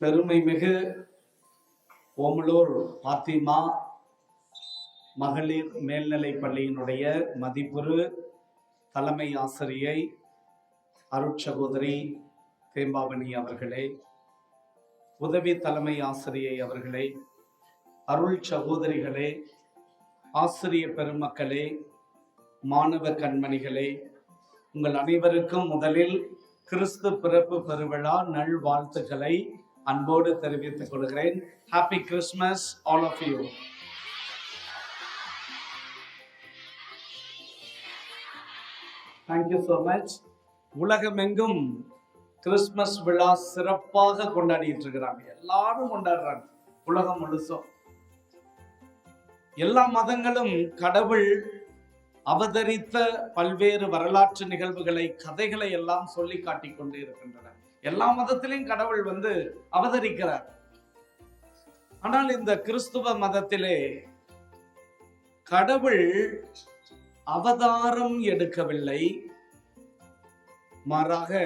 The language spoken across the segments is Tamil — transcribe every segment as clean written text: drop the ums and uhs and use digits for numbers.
பெருமைமிகு ஓமலூர் பாத்திமா மகளிர் மேல்நிலைப் பள்ளியினுடைய மதிப்புறு தலைமை ஆசிரியை அருட்சகோதரி தேம்பாவணி அவர்களே, உதவி தலைமை ஆசிரியை அவர்களே, அருள் சகோதரிகளே, ஆசிரிய பெருமக்களே, மாணவ கண்மணிகளே, உங்கள் அனைவருக்கும் முதலில் கிறிஸ்து பிறப்பு பெருவிழா நல்வாழ்த்துக்களை அன்போடு தெரிவித்துக் கொள்கிறேன். Happy Christmas all of you. Thank you so much. உலகமெங்கும் கிறிஸ்மஸ் விழா சிறப்பாக கொண்டாடிட்டு இருக்கிறாங்க. எல்லாரும் கொண்டாடுறாங்க, உலகம் முழுசும். எல்லா மதங்களும் கடவுள் அவதரித்த பல்வேறு வரலாற்று நிகழ்வுகளை, கதைகளை எல்லாம் சொல்லி காட்டிக் கொண்டு இருக்கின்றன. எல்லா மதத்திலையும் கடவுள் அவதரிக்கிறார். ஆனால் இந்த கிறிஸ்துவ மதத்திலே கடவுள் அவதாரம் எடுக்கவில்லை, மாறாக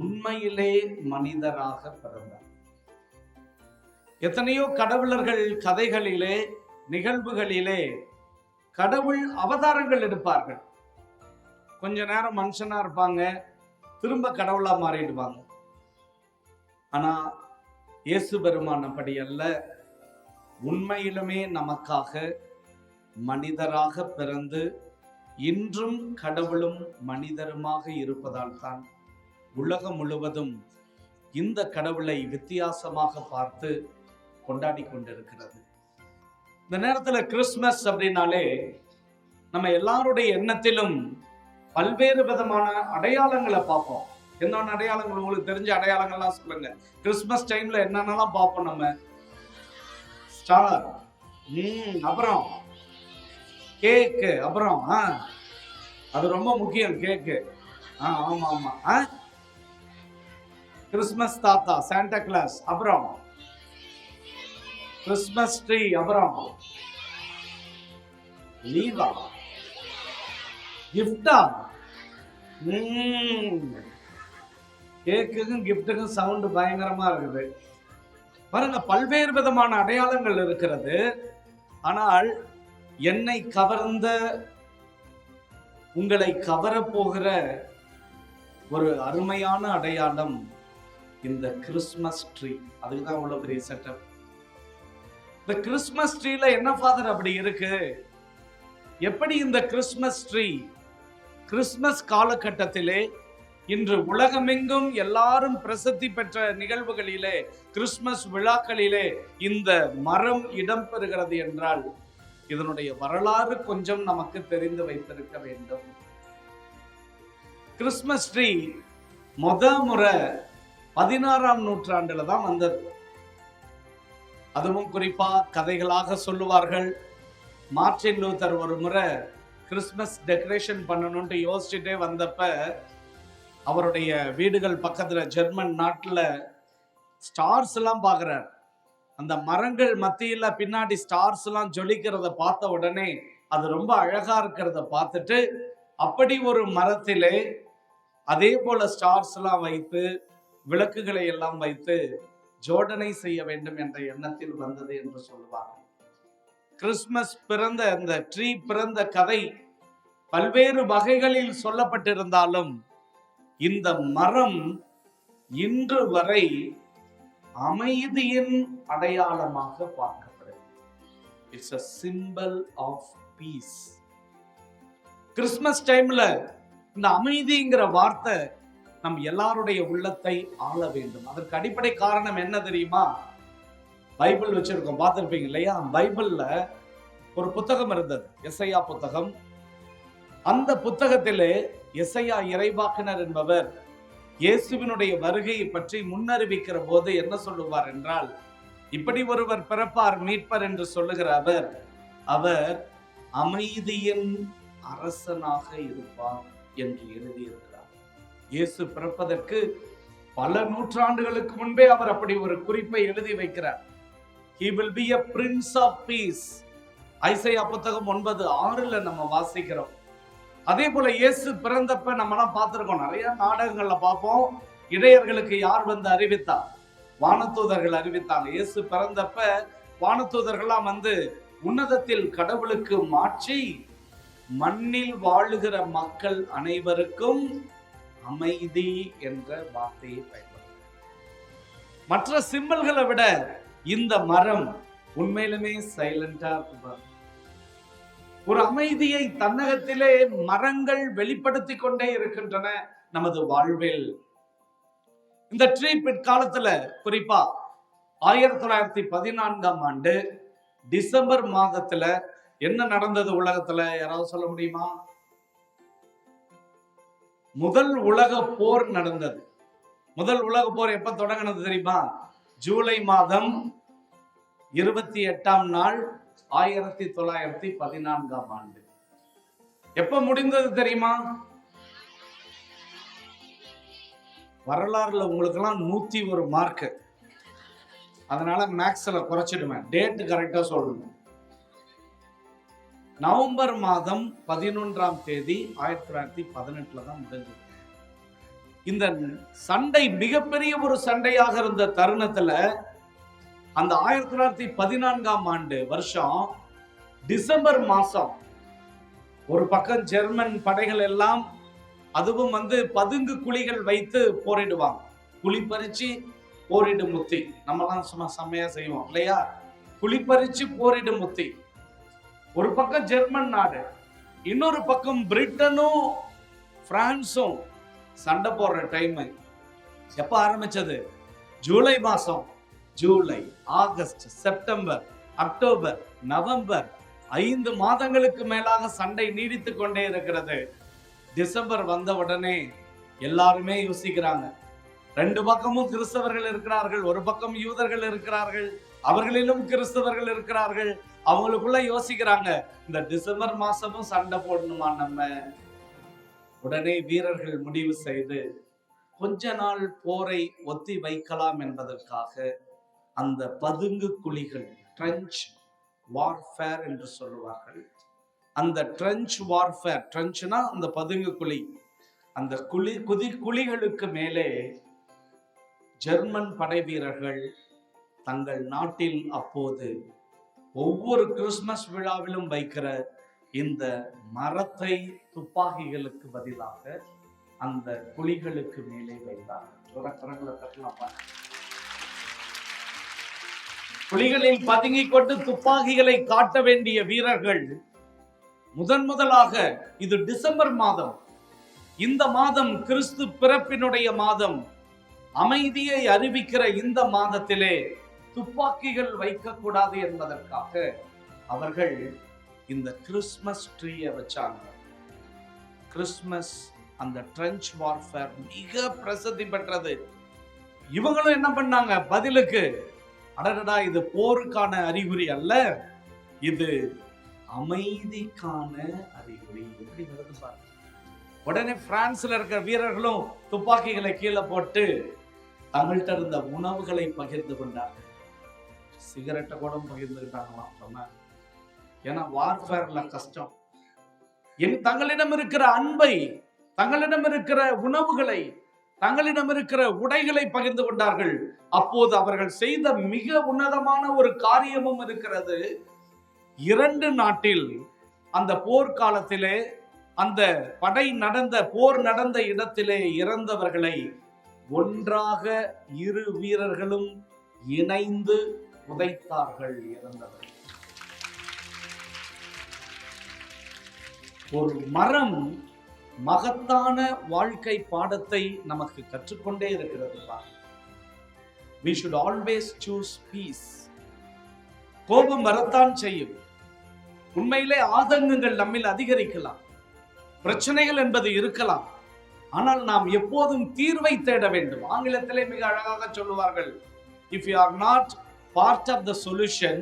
உண்மையிலே மனிதராக பிறந்தார். எத்தனையோ கடவுளர்கள் கதைகளிலே, நிகழ்வுகளிலே கடவுள் அவதாரங்கள் எடுப்பார்கள். கொஞ்ச நேரம் மனுஷனா இருப்பாங்க, திரும்ப கடவுளா மாறிடுவாங்க. ஆனா இயேசு பெருமான் அப்படி அல்ல. உண்மையிலுமே நமக்காக மனிதராக பிறந்து இன்றும் கடவுளும் மனிதருமாக இருப்பதால் தான் உலகம் முழுவதும் இந்த கடவுளை வித்தியாசமாக பார்த்து கொண்டாடி கொண்டிருக்கிறது. இந்த நேரத்துல கிறிஸ்மஸ் அப்படின்னாலே நம்ம எல்லாருடைய எண்ணத்திலும் பல்வேறு விதமான அடையாளங்களை பார்ப்போம். என்னென்ன அடையாளங்கள் உங்களுக்கு தெரிஞ்ச அடையாளங்கள்லாம் சொல்லுங்க. கிறிஸ்மஸ் டைம்ல என்னென்னலாம் பார்ப்போம் நம்ம? ஸ்டார், அப்புறம் கேக்கு, அப்புறம் அது ரொம்ப முக்கியம், கேக்கு. ஆமா ஆமா. கிறிஸ்மஸ் தாத்தா, சாண்டா கிளாஸ், அப்புறம் கிறிஸ்மஸ் ட்ரீ, அப்புறம் லீவா, கிஃப்டா. கேக்குக்கும் கிஃப்ட்டுக்கும் சவுண்ட் பயங்கரமா இருக்குது பாருங்க. பல்வேறு விதமான அடையாளங்கள் இருக்கிறது. ஆனால் என்னை கவர்ந்த, உங்களை கவரப்போகிற ஒரு அருமையான அடையாளம் இந்த கிறிஸ்மஸ் ட்ரீ. அதுக்குதான் அவ்வளவு பெரிய செட்டப். இந்த கிறிஸ்மஸ் ட்ரீல என்ன ஃபாதர் அப்படி இருக்கு? எப்படி இந்த கிறிஸ்மஸ் ட்ரீ கிறிஸ்மஸ் காலகட்டத்திலே இன்று உலகமெங்கும் எல்லாரும் பிரசித்தி பெற்ற நிகழ்வுகளிலே, கிறிஸ்மஸ் விழாக்களிலே இந்த மரம் இடம்பெறுகிறது என்றால் இதனுடைய வரலாறு கொஞ்சம் நமக்கு தெரிந்து வைத்திருக்க வேண்டும். கிறிஸ்மஸ் ட்ரீ முறை 16ஆம் நூற்றாண்டுல தான் வந்தது. அதுவும் குறிப்பா கதைகளாக சொல்லுவார்கள். மார்ட்டின் லூத்தர் ஒரு முறை கிறிஸ்மஸ் டெக்கரேஷன் பண்ணணும்ட்டு யோசிச்சுட்டே வந்தப்ப அவருடைய வீடுகள் பக்கத்துல ஜெர்மன் நாட்டுல ஸ்டார்ஸ் எல்லாம் பாக்குறார். அந்த மரங்கள் மத்தியில பின்னாடி ஸ்டார்ஸ் எல்லாம் ஜொலிக்கிறத பார்த்த உடனே அது ரொம்ப அழகா இருக்கிறத பார்த்துட்டு, அப்படி ஒரு மரத்திலே அதே போல ஸ்டார்ஸ் எல்லாம் வைத்து, விளக்குகளை எல்லாம் வைத்து ஜோடனை செய்ய வேண்டும் என்ற எண்ணத்தில் வந்தது என்று சொல்லுவாங்க. கிறிஸ்மஸ் பிறந்த, அந்த ட்ரீ பிறந்த கதை பல்வேறு வகைகளில் சொல்லப்பட்டிருந்தாலும் இந்த மரம் இன்று வரை அமைதியின் அடையாளமாக பார்க்கப்படுகிறது. It's a symbol of peace. Christmas டைம்ல இந்த அமைதிங்கிற வார்த்தை நம் எல்லாருடைய உள்ளத்தை ஆள வேண்டும். அதற்கு அடிப்படை காரணம் என்ன தெரியுமா? பைபிள் வச்சிருக்கோம், பார்த்திருப்பீங்க இல்லையா? பைபிள்ல ஒரு புத்தகம் இருந்தது, எசையா புத்தகம். அந்த புத்தகத்திலே எசையா இறைவாக்கினர் என்பவர் இயேசுவினுடைய வருகையை பற்றி முன்னறிவிக்கிற போது என்ன சொல்லுவார் என்றால், இப்படி ஒருவர் பிறப்பார், மீட்பர் என்று சொல்லுகிற அவர் அமைதியின் அரசனாக இருப்பார் என்று எழுதியிருக்கிறார். இயேசு பிறப்பதற்கு பல நூற்றாண்டுகளுக்கு முன்பே அவர் அப்படி ஒரு குறிப்பை எழுதி வைக்கிறார். He will be a prince of peace. Isaiah புத்தகம் 9:6 நம்ம வாசிக்கிறோம். அதே போல இயேசு பிறந்தப்ப நம்ம எல்லாம் பார்த்திருக்கோம், நிறைய நாடகங்கள்ல பார்ப்போம். இடையர்களுக்கு யார் வந்து அறிவித்தார்? வானதூதர்கள் அறிவித்தாங்க. இயேசு பிறந்தப்ப வானதூதர்கள்லாம் வந்து உன்னதத்தில் கடவுளுக்கு மாட்சி, மண்ணில் வாழுகிற மக்கள் அனைவருக்கும் அமைதி என்ற வார்த்தையை பயன்படுத்த. மற்ற சிம்பல்களை விட இந்த மரம் உண்மையிலுமே சைலண்டா இருக்கு. ஒரு அமைதியை தன்னகத்திலே மரங்கள் வெளிப்படுத்தி கொண்டே இருக்கின்றன நமது வாழ்வில். இந்த ட்ரீ பிற்காலத்துல குறிப்பா 1914ஆம் ஆண்டு டிசம்பர் மாதத்துல என்ன நடந்தது உலகத்துல யாராவது சொல்ல முடியுமா? முதல் உலக போர் நடந்தது. முதல் உலக போர் எப்ப தொடங்கினது தெரியுமா? ஜூலை மாதம் 28ஆம் நாள் 1914ஆம் ஆண்டு. எப்ப முடிந்தது தெரியுமா? வரலாறுல உங்களுக்கு எல்லாம் 101 மார்க். அதனால மேக்ஸ்ல குறைச்சிடுவேன், டேட் கரெக்டா சொல்லணும். நவம்பர் மாதம் 11ஆம் தேதி 1918 தான் முடிஞ்சது. இந்த சண்டை மிகப்பெரிய ஒரு சண்டையாக இருந்த தருணத்துல அந்த 1914ஆம் ஆண்டு வருஷம் டிசம்பர் மாசம் ஒரு பக்கம் ஜெர்மன் படைகள் எல்லாம், அதுவும் வந்து பதுங்கு குழிகள் வைத்து போரிடுவாங்க. குழிப்பறிச்சு போரிடு முத்தி, நம்மலாம் சும்மா செம்மையா செய்வோம் இல்லையா? குழிப்பறிச்சு போரிடு முத்தி. ஒரு பக்கம் ஜெர்மன் நாடு, இன்னொரு பக்கம் பிரிட்டனும் பிரான்சும் சண்டை போடுற டைம். எப்ப ஆரம்பிச்சது? ஜூலை மாசம். July, August, September, October, November, 5 மாதங்களுக்கு மேலாக சண்டை நீடித்து கொண்டே இருக்கிறது. டிசம்பர் வந்த உடனே எல்லாருமே யோசிக்கிறாங்க. 2 பக்கமும் கிறிஸ்தவர்கள் இருக்கிறார்கள், ஒரு பக்கம் யூதர்கள் இருக்கிறார்கள், அவர்களிலும் கிறிஸ்தவர்கள் இருக்கிறார்கள். அவங்களுக்குள்ள யோசிக்கிறாங்க, இந்த டிசம்பர் மாசமும் சண்டை போடணுமா நம்ம? உடனே வீரர்கள் முடிவு செய்து கொஞ்ச நாள் போரை ஒத்தி வைக்கலாம் என்பதற்காக அந்த பதுங்கு குழிகள், ட்ரெஞ்ச் வார்ஃபேர் என்று சொல்லுவார்கள், அந்த ட்ரெஞ்ச் வார்ஃபேர், ட்ரெஞ்ச்னா அந்த பதுங்கு குழி, அந்த குழிகளுக்கு மேலே ஜெர்மன் படை வீரர்கள் தங்கள் நாட்டில் அப்போது ஒவ்வொரு கிறிஸ்துமஸ் விழாவிலும் வைக்கிற இந்த மரத்தை துப்பாக்கிகளுக்கு பதிலாக அந்த குழிகளுக்கு மேலே வைத்தார்கள். குழிகளில் பதுங்கிக் கொண்டு துப்பாக்கிகளை காட்ட வேண்டிய வீரர்கள் முதலாக, இது டிசம்பர் மாதம், இந்த மாதம் கிறிஸ்து பிறப்பினுடைய மாதம், அமைதியை அறிவிக்கிற இந்த மாதத்திலே துப்பாக்கிகள் வைக்கக்கூடாது என்பதற்காக அவர்கள் இந்த கிறிஸ்துமஸ் ட்ரீயை வச்சாங்க. கிறிஸ்துமஸ் அந்த ட்ரெஞ்ச் வார்ஃபேர் மிக பிரசித்தி பெற்றது. இவங்களும் என்ன பண்ணாங்க பதிலுக்கு, அடடா இது போருக்கான அறிகுறி அல்ல, இது அமைதிக்கான அறிகுறி. எப்படி வருது பாருங்க. உடனே பிரான்ஸ்ல இருக்கிற வீரர்களும் துப்பாக்கிகளை கீழே போட்டு தங்கள்கிட்ட இருந்த உணவுகளை பகிர்ந்து கொண்டார்கள். சிகரெட்டை கூட பகிர்ந்துக்கிட்டாங்களாம். ஏன்னா வார்ஃபேர்ல கஷ்டம். தங்களிடம் இருக்கிற அன்பை, தங்களிடம் இருக்கிற உணவுகளை, தங்களிடம் இருக்கிற உடைகளை பகிர்ந்து கொண்டார்கள். அப்போது அவர்கள் செய்த மிக உன்னதமான ஒரு காரியமும் இருக்கிறது. 2 நாட்டில் அந்த போர்க்காலத்திலே அந்த போர் நடந்த இடத்திலே இறந்தவர்களை ஒன்றாக 2 வீரர்களும் இணைந்து புதைத்தார்கள். இறந்தவர்கள். ஒரு மரம் மகத்தான வாழ்க்கை பாடத்தை நமக்கு கற்றுக்கொண்டே இருக்கிறது. We should always choose peace. கோபம் வரத்தான் செய்யும். உண்மையிலே ஆதங்கங்கள் நம்மில் அதிகரிக்கலாம், பிரச்சனைகள் என்பது இருக்கலாம். ஆனால் நாம் எப்போதும் தீர்வை தேட வேண்டும். ஆங்கிலத்திலே மிக அழகாக சொல்லுவார்கள், if you are not part of the solution,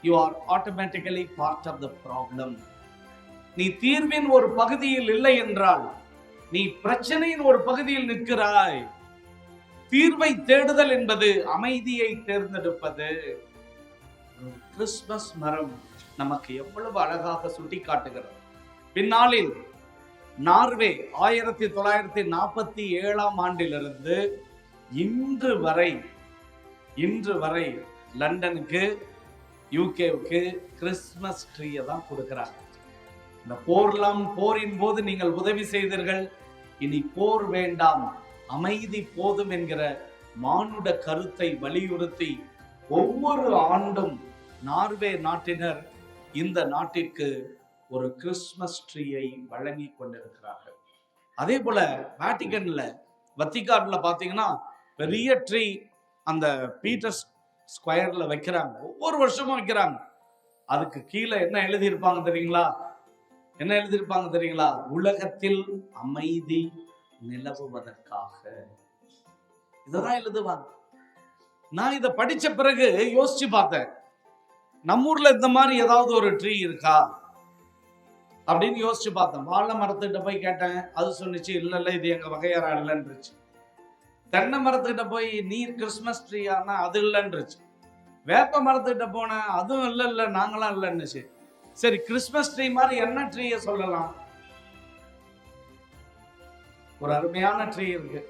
you are automatically part of the problem. நீ தீர்வின் ஒரு பகுதியில் இல்லை என்றால் நீ பிரச்சனையின் ஒரு பகுதியில் நிற்கிறாய். தீர்வை தேடுதல் என்பது அமைதியை தேர்ந்தெடுப்பது. கிறிஸ்துமஸ் மரம் நமக்கு எவ்வளவு அழகாக சுட்டி காட்டுகிறது. பின்னாளில் நார்வே 1947ஆம் ஆண்டிலிருந்து இன்று வரை இன்று வரை லண்டனுக்கு, யூகேவுக்கு கிறிஸ்துமஸ் ட்ரீயை தான் கொடுக்கிறாங்க. இந்த போரின் போது நீங்கள் உதவி செய்தீர்கள், இனி போர் வேண்டாம், அமைதி போதும் என்கிற மானுட கருத்தை வலியுறுத்தி ஒவ்வொரு ஆண்டும் நார்வே நாட்டினர் இந்த நாட்டிற்கு ஒரு கிறிஸ்துமஸ் ட்ரீயை வழங்கி கொண்டிருக்கிறார்கள். அதே போல வத்திக்கான்ல பாத்தீங்கன்னா பெரிய ட்ரீ அந்த பீட்டர் ஸ்கொயர்ல வைக்கிறாங்க, ஒவ்வொரு வருஷமும் வைக்கிறாங்க. அதுக்கு கீழே என்ன எழுதியிருப்பாங்க தெரியுங்களா? என்ன எழுதியிருப்பாங்க தெரியுங்களா? உலகத்தில் அமைதி நிலவுவதற்காக. இதெல்லாம் எழுதுவாங்க. நான் இதை படிச்ச பிறகு யோசிச்சு பார்த்தேன், நம்ம ஊர்ல இந்த மாதிரி ஏதாவது ஒரு ட்ரீ இருக்கா அப்படின்னு யோசிச்சு பார்த்தேன். வாழை மரத்துக்கிட்ட போய் கேட்டேன், அது சொன்னிச்சு இல்ல இது எங்க வகையறா இல்லைன்றுச்சு. தென்னை மரத்துக்கிட்ட போய் நீர் கிறிஸ்துமஸ் ட்ரீயானா அது இல்லைன்றுச்சு. வேப்ப மரத்துக்கிட்ட போனேன், அதுவும் இல்ல நாங்களாம் இல்லைன்னுச்சு. சரி, கிறிஸ்துமஸ் ட்ரீ மாதிரி என்ன ட்ரீயை சொல்லலாம்? ஒரு அருமையான ட்ரீ இருக்கு.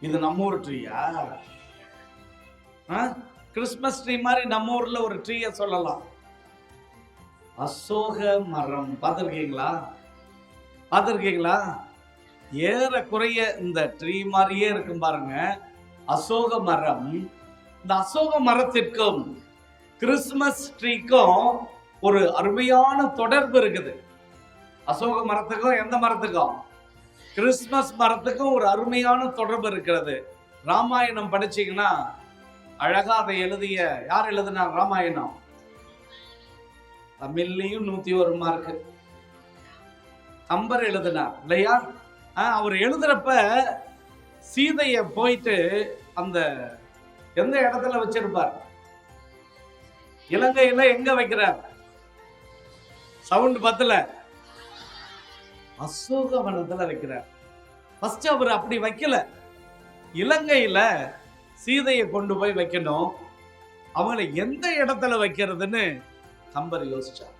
இது நம்ம ஊர் ட்ரீயா? கிறிஸ்துமஸ் ட்ரீ மாதிரி நம்ம ஊர்ல ஒரு ட்ரீயை சொல்லலாம். அசோக மரம். பார்த்திருக்கீங்களா? ஏறக்குறைய இந்த ட்ரீ மாதிரியே இருக்கும் பாருங்க, அசோக மரம். இந்த அசோக மரத்திற்கும் கிறிஸ்துமஸ் ட்ரீக்கும் ஒரு அருமையான தொடர்பு இருக்குது. அசோக மரத்துக்கும் எந்த மரத்துக்கும்? கிறிஸ்துமஸ் மரத்துக்கும் ஒரு அருமையான தொடர்பு இருக்கிறது. ராமாயணம் படிச்சீங்கன்னா அழகா அதை எழுதிய யார் எழுதினார்? ராமாயணம் தமிழ்லையும் 101 மார்க்கு கம்பர் எழுதினார் இல்லையா? அவர் எழுதுறப்ப சீதைய போயிட்டு அந்த எந்த இடத்துல வச்சிருப்பார்? இலங்கையில எங்க வைக்கிறார்? சவுண்ட் பத்தல, அசோகவனத்துல வைக்கிறார். ஃபர்ஸ்ட் அவர் அப்படி வைக்கல, இலங்கையில சீதையை கொண்டு போய் வைக்கணும், அவங்களை எந்த இடத்துல வைக்கிறதுன்னு கம்பர் யோசிச்சார்.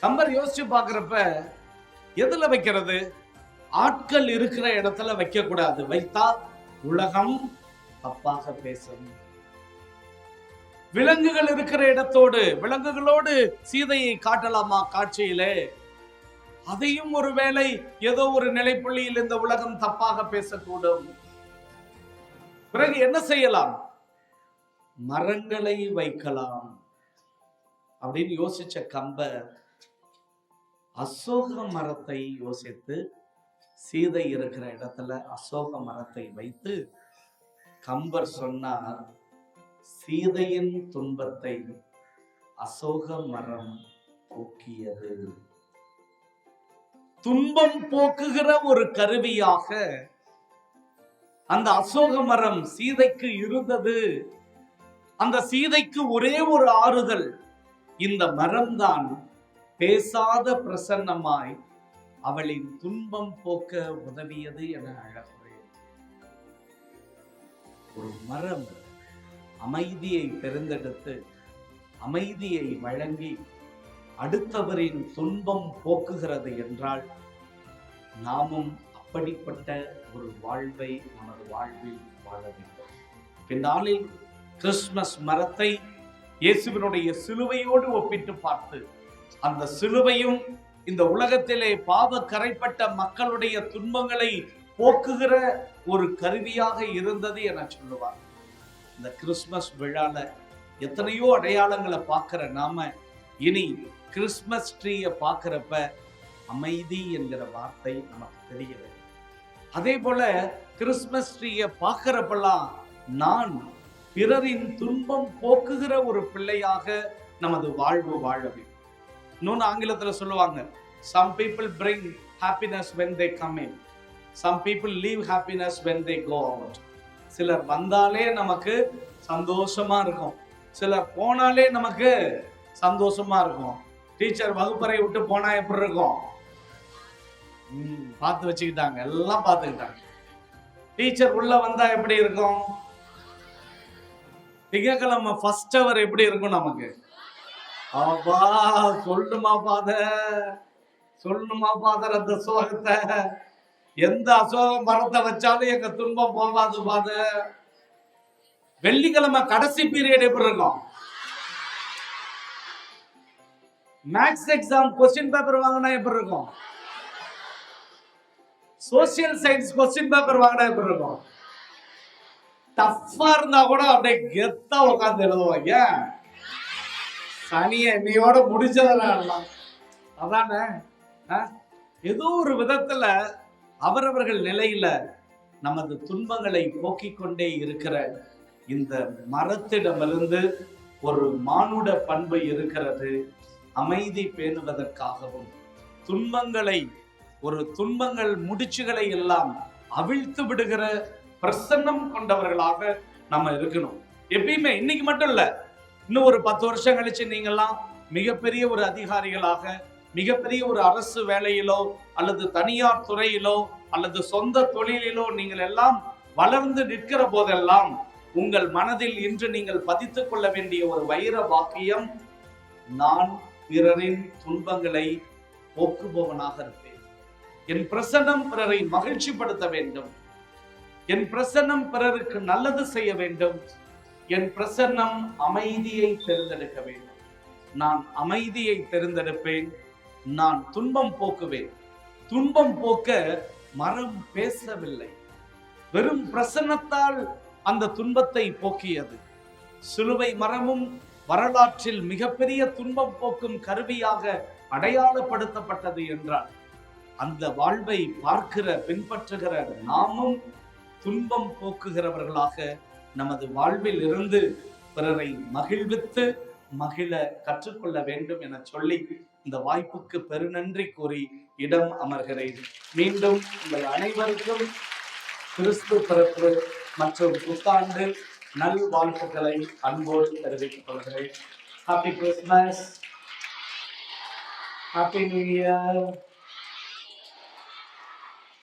கம்பர் யோசிச்சு பாக்குறப்ப எதுல வைக்கிறது? ஆட்கள் இருக்கிற இடத்துல வைக்க கூடாது, வைத்தா உலகம் தப்பாக பேசும். விலங்குகள் இருக்கிற இடத்தோடு, விலங்குகளோடு சீதையை காட்டலாமா காட்சியிலே? அதையும் ஒருவேளை ஏதோ ஒரு நிலைப்புள்ளியில் இந்த உலகம் தப்பாக பேசக்கூடும். பிறகு என்ன செய்யலாம்? மரங்களை வைக்கலாம் அப்படின்னு யோசிச்ச கம்பர் அசோக மரத்தை யோசித்து சீதை இருக்கிற இடத்துல அசோக மரத்தை வைத்து கம்பர் சொன்னார், சீதையின் துன்பத்தை அசோக மரம் போக்கியது. துன்பம் போக்குகிற ஒரு கருவியாக அந்த அசோக மரம் சீதைக்கு இருந்தது. அந்த சீதைக்கு ஒரே ஒரு ஆறுதல், இந்த மரம்தான் பேசாத பிரசன்னமாய் அவளின் துன்பம் போக்க உதவியது என அழகுரை. ஒரு மரம் அமைதியை பெருந்தெடுத்து அமைதியை வழங்கி அடுத்தவரின் துன்பம் போக்குகிறது என்றால் நாமும் அப்படிப்பட்ட ஒரு வாழ்வை நமது வாழ்வில் வாழ வேண்டும். பின்னாளில் கிறிஸ்துமஸ் மரத்தை இயேசுவினுடைய சிலுவையோடு ஒப்பிட்டு பார்த்து அந்த சிலுவையும் இந்த உலகத்திலே பாவ கரைப்பட்ட மக்களுடைய துன்பங்களை போக்குகிற ஒரு கருவியாக இருந்தது என சொல்லுவார். இந்த கிறிஸ்துமஸ் விழால எத்தனையோ அடையாளங்களை பார்க்கிற நாம இனி கிறிஸ்துமஸ் ட்ரீயை பார்க்கிறப்ப அமைதி என்கிற வார்த்தை நமக்கு தெரியவில்லை. அதே போல கிறிஸ்துமஸ் ட்ரீயை பார்க்கிறப்பெல்லாம் நான் பிறரின் துன்பம் போக்குகிற ஒரு பிள்ளையாக நமது வாழ்வு வாழ வேண்டும். இன்னொன்று ஆங்கிலத்துல சொல்லுவாங்க, some people bring happiness when they come in, some people leave happiness when they go out. சிலர் வந்தாலே நமக்கு சந்தோஷமா இருக்கும், சிலர் போனாலே நமக்கு சந்தோஷமா இருக்கும். டீச்சர் வகுப்பறை விட்டு போனா எப்படி இருக்கும்? பார்த்து வச்சுக்கிட்டாங்க, எல்லாம் பார்த்துக்கிட்டாங்க. டீச்சர் உள்ள வந்தா எப்படி இருக்கும்? திங்கக்கிழமை ஃபர்ஸ்ட் அவர் எப்படி இருக்கும் நமக்கு? அப்பா சொல்லணுமா பாதர் அந்த சோகத்தை. எந்த அசோக மரத்தை வச்சாலும் எங்க துன்பம் போகாது பாதர். வெள்ளிக்கிழமை கடைசி பீரியட் எப்படி இருக்கும்? மேத்ஸ் எக்ஸாம் கொஸ்டின் பேப்பர் வாங்கினா எப்படி இருக்கும்? சோசியல் சயின்ஸ் கொஸ்டின் பேப்பர் வாங்கினா எப்படி இருக்கும்? டஃப்பா இருந்தா கூட அப்படியே கெத்தா உட்காந்து எழுதுவாங்க. சனிய என்னையோட முடிச்சதெல்லாம் அதானே. ஏதோ ஒரு விதத்துல அவரவர்கள் நிலையில நமது துன்பங்களை போக்கிக் கொண்டே இருக்கிற இந்த மரத்திடமிருந்து ஒரு மானுட பண்பு இருக்கிறது. அமைதி பேணுவதற்காகவும் துன்பங்கள் முடிச்சுகளை எல்லாம் அவிழ்த்து விடுகிற பிரசன்னம் கொண்டவர்களாக நம்ம இருக்கணும். எப்பயுமே இன்னைக்கு மட்டும் இல்ல, இன்னும் ஒரு 10 வருஷம் கழிச்சு நீங்கெல்லாம் மிகப்பெரிய ஒரு அதிகாரிகளாக, மிகப்பெரிய ஒரு அரசு வேலையிலோ அல்லது தனியார் துறையிலோ அல்லது சொந்த தொழிலிலோ நீங்கள் எல்லாம் வளர்ந்து நிற்கிற போதெல்லாம் உங்கள் மனதில் இன்று நீங்கள் பதித்துக் கொள்ள வேண்டிய ஒரு வைர வாக்கியம், நான் பிறரின் துன்பங்களை போக்குபவனாக இருப்பேன். என் பிரசன்னம் பிறரை மகிழ்ச்சிப்படுத்த வேண்டும். என் பிரசன்னம் பிறருக்கு நல்லது செய்ய வேண்டும். என் பிரசன்னம் அமைதியை தேர்ந்தெடுக்க வேண்டும். நான் அமைதியை தேர்ந்தெடுப்பேன். நான் துன்பம் போக்குவேன். துன்பம் போக்க மரம் பேசவில்லை, வெறும் பிரசன்னத்தால் அந்த துன்பத்தை போக்கியது. சிலுவை மரமும் வரலாற்றில் மிகப்பெரிய துன்பம் போக்கும் கருவியாக அடையாளப்படுத்தப்பட்டது என்றால், அந்த வாழ்வை பார்க்கிற பின்பற்றுகிற நாமும் துன்பம் போக்குகிறவர்களாக நமது வாழ்வில் இருந்து பிறரை மகிழ்வித்து மகிழ கற்றுக்கொள்ள வேண்டும் என சொல்லி இந்த வாய்ப்புக்கு பெருநன்றி கூறி இடம் அமர்கிறேன். மீண்டும் உங்கள் அனைவருக்கும் கிறிஸ்து பிறப்பு மற்றும் புத்தாண்டு நல் வாழ்த்துக்களை அன்போடு தெரிவித்துக் கொள்கிறேன். Happy Christmas, happy new year.